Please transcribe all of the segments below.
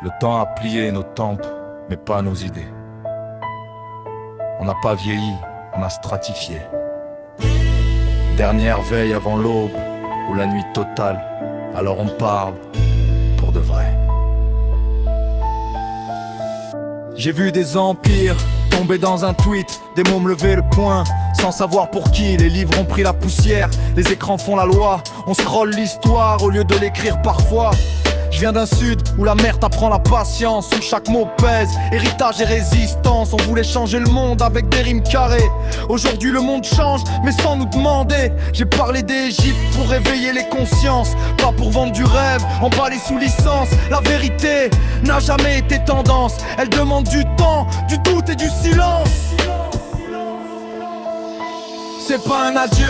Le temps a plié nos tempes, mais pas nos idées. On n'a pas vieilli, on a stratifié. Dernière veille avant l'aube, ou la nuit totale, alors on parle pour de vrai. J'ai vu des empires tomber dans un tweet, des mômes lever le poing, sans savoir pour qui. Les livres ont pris la poussière, les écrans font la loi. On scrolle l'histoire au lieu de l'écrire parfois. Je viens d'un sud où la mer t'apprend la patience, où chaque mot pèse, héritage et résistance. On voulait changer le monde avec des rimes carrées. Aujourd'hui le monde change, mais sans nous demander. J'ai parlé d'Égypte pour réveiller les consciences, pas pour vendre du rêve, emballé sous licence. La vérité n'a jamais été tendance, elle demande du temps, du doute et du silence. C'est pas un adieu,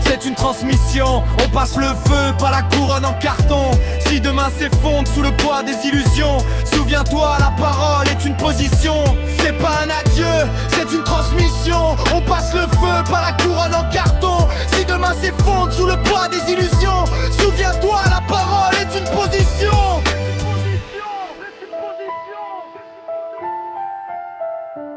c'est une transmission. On passe le feu, pas la couronne en carton. Si demain s'effondre sous le poids des illusions, souviens-toi, la parole est une position. C'est pas un adieu, c'est une transmission. On passe le feu, pas la couronne en carton. Si demain s'effondre sous le poids des illusions, souviens-toi, la parole est une position.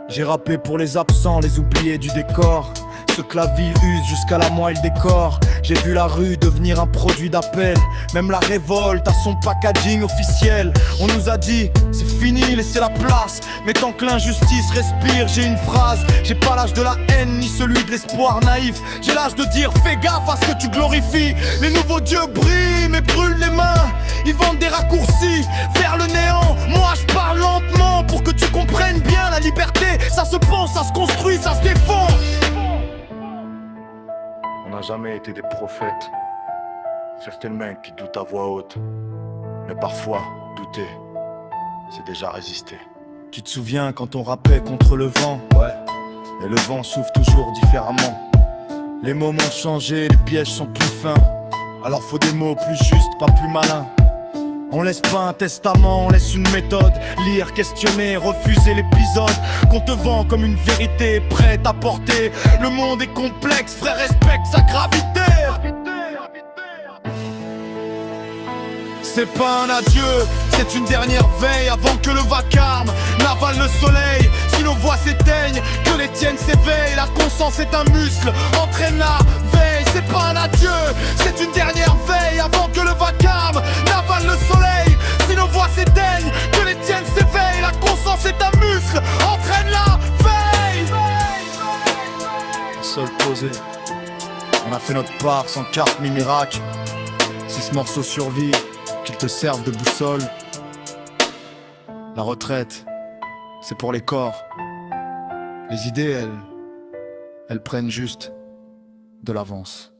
J'ai rappé pour les absents, les oubliés du décor, ceux que la ville use jusqu'à la moelle des corps. J'ai vu la rue devenir un produit d'appel, même la révolte a son packaging officiel. On nous a dit, c'est fini, laissez la place. Mais tant que l'injustice respire, j'ai une phrase. J'ai pas l'âge de la haine, ni celui de l'espoir naïf. J'ai l'âge de dire, fais gaffe à ce que tu glorifies. Les nouveaux dieux brillent, mais brûlent les mains. Ils vendent des raccourcis vers le néant. Moi je parle lentement pour que tu comprennes bien. La liberté, ça se pense, ça se construit, ça se défend. On n'a jamais été des prophètes. Certains mecs qui doutent à voix haute. Mais parfois, douter, c'est déjà résister. Tu te souviens quand on rappait contre le vent? Ouais. Et le vent souffle toujours différemment. Les mots ont changé, les pièges sont plus fins. Alors faut des mots plus justes, pas plus malins. On laisse pas un testament, on laisse une méthode. Lire, questionner, refuser l'épisode qu'on te vend comme une vérité prête à porter. Le monde est complexe, frère, respecte sa gravité. C'est pas un adieu, c'est une dernière veille avant que le vacarme n'avale le soleil. Si nos voix s'éteignent, que les tiennes s'éveillent. La conscience est un muscle, entraîne la veille. C'est pas un adieu, c'est une dernière veille avant que le vacarme n'avale le soleil. Si nos voix s'éteignent, que les tiennes s'éveillent. La conscience est un muscle, entraîne la veille. Seul posé, on a fait notre part sans carte ni miracle. Si ce morceau survit, qu'il te serve de boussole. La retraite, c'est pour les corps. Les idées, elles prennent juste de l'avance.